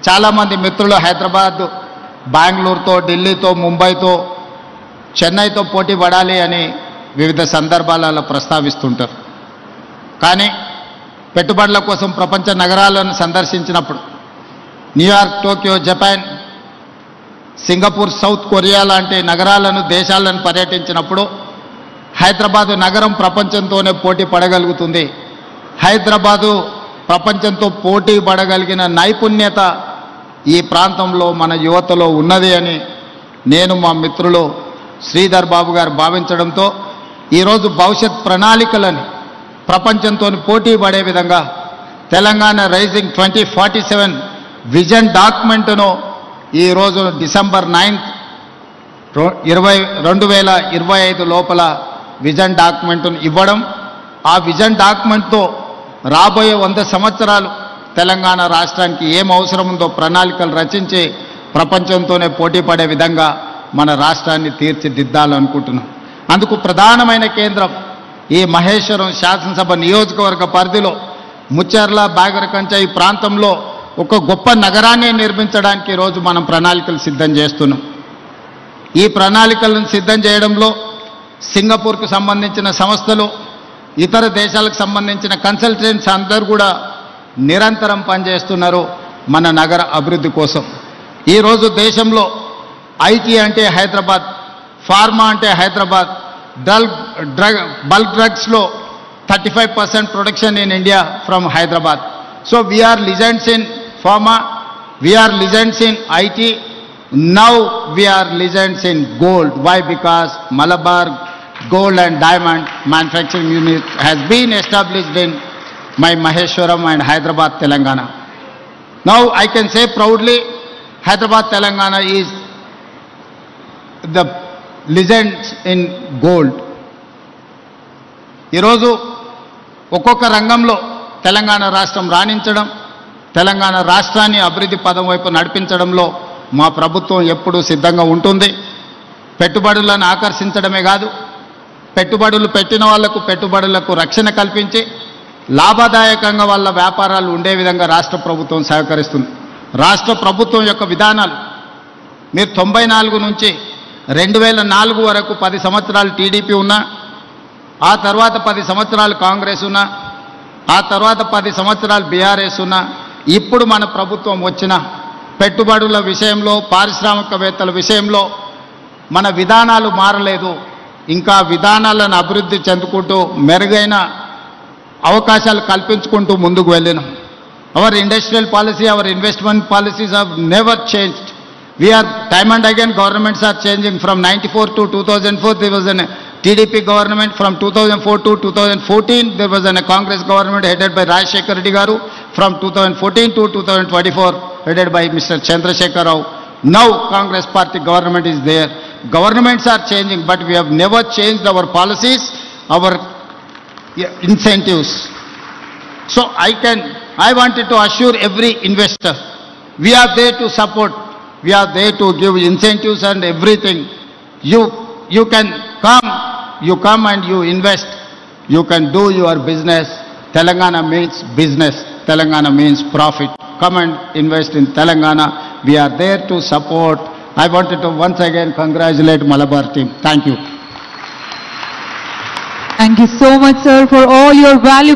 చాలామంది మిత్రులు హైదరాబాద్, బెంగళూరుతో, ఢిల్లీతో, ముంబైతో, చెన్నైతో పోటీ పడాలి అని వివిధ సందర్భాలలో ప్రస్తావిస్తుంటారు. కానీ పెట్టుబడుల కోసం ప్రపంచ నగరాలను సందర్శించినప్పుడు New York, Tokyo, Japan, Singapore, South Korea లాంటి నగరాలను, దేశాలను పర్యటించినప్పుడు హైదరాబాదు నగరం ప్రపంచంతోనే పోటీ పడగలుగుతుంది. హైదరాబాదు ప్రపంచంతో పోటీ పడగలిగిన నైపుణ్యత ఈ ప్రాంతంలో మన యువతలో ఉన్నది అని నేను, మా మిత్రులు శ్రీధర్ బాబు గారు భావించడంతో ఈరోజు భవిష్యత్ ప్రణాళికలని ప్రపంచంతో పోటీ పడే విధంగా తెలంగాణ రైజింగ్ 2047 విజన్ డాక్యుమెంట్ను ఈరోజు డిసెంబర్ 9, 2025 లోపల విజన్ డాక్యుమెంట్ను ఇవ్వడం, ఆ విజన్ డాక్యుమెంట్తో రాబోయే 100 సంవత్సరాలు తెలంగాణ రాష్ట్రానికి ఏం అవసరం ఉందో ప్రణాళికలు రచించి ప్రపంచంతోనే పోటీ పడే విధంగా మన రాష్ట్రాన్ని తీర్చిదిద్దాలనుకుంటున్నాం. అందుకు ప్రధానమైన కేంద్రం ఈ మహేశ్వరం శాసనసభ నియోజకవర్గ పరిధిలో ముచ్చెర్ల, బాగరకంచ ఈ ప్రాంతంలో ఒక గొప్ప నగరాన్ని నిర్మించడానికి ఈరోజు మనం ప్రణాళికలు సిద్ధం చేస్తున్నాం. ఈ ప్రణాళికలను సిద్ధం చేయడంలో సింగపూర్కు సంబంధించిన సంస్థలు, ఇతర దేశాలకు సంబంధించిన కన్సల్టెంట్స్ అందరూ కూడా నిరంతరం పనిచేస్తున్నారు మన నగర అభివృద్ధి కోసం. ఈరోజు దేశంలో ఐటీ అంటే హైదరాబాద్, ఫార్మా అంటే హైదరాబాద్, బల్క్ డ్రగ్స్లో 35% production in India from Hyderabad. So we are legends in pharma, we are legends in IT, now we are legends in gold. Why? Because Malabar Gold and Diamond Manufacturing Unit has been established in my Maheshwaram and Hyderabad, Telangana. Now I can say proudly, Hyderabad, Telangana is the legends in gold. ఈరోజు ఒక్కొక్క రంగంలో తెలంగాణ రాష్ట్రం రాణించడం, తెలంగాణ రాష్ట్రాన్ని అభివృద్ధి పదం వైపు నడిపించడంలో మా ప్రభుత్వం ఎప్పుడూ సిద్ధంగా ఉంటుంది. పెట్టుబడులను ఆకర్షించడమే కాదు, పెట్టుబడులు పెట్టిన వాళ్లకు పెట్టుబడులకు రక్షణ కల్పించి లాభదాయకంగా వాళ్ళ వ్యాపారాలు ఉండే విధంగా రాష్ట్ర ప్రభుత్వం సహకరిస్తుంది. రాష్ట్ర ప్రభుత్వం యొక్క విధానాలు మీరు 94 నుంచి 2004 వరకు 10 సంవత్సరాలు టీడీపీ ఉన్నా, ఆ తర్వాత 10 సంవత్సరాలు కాంగ్రెస్ ఉన్నా, ఆ తర్వాత 10 సంవత్సరాలు బీఆర్ఎస్ ఉన్నా, ఇప్పుడు మన ప్రభుత్వం వచ్చిన పెట్టుబడుల విషయంలో, పారిశ్రామికవేత్తల విషయంలో మన విధానాలు మారలేదు. ఇంకా విధానాలను అభివృద్ధి చెందుకుంటూ మెరుగైన అవకాశాలు కల్పించుకుంటూ ముందుకు వెళ్ళినాం. Our industrial policy, our investment policies have never changed. We are time and again governments are changing. From 94 to 2004 there was a TDP government. From 2004 to 2014 there was a Congress government headed by Rajshekhar Reddy garu. From 2014 to 2024 headed by Mr. Chandrasekhar Rao. Now Congress party government is there. Governments are changing, but we have never changed our policies, our incentives. So I wanted to assure every investor, we are there to support, we are there to give incentives and everything. You can come and you invest, you can do your business. Telangana means business, Telangana means profit. Come and invest in Telangana. We are there to support. I wanted to once again congratulate Malabar team. Thank you. Thank you so much, sir, for all your valuable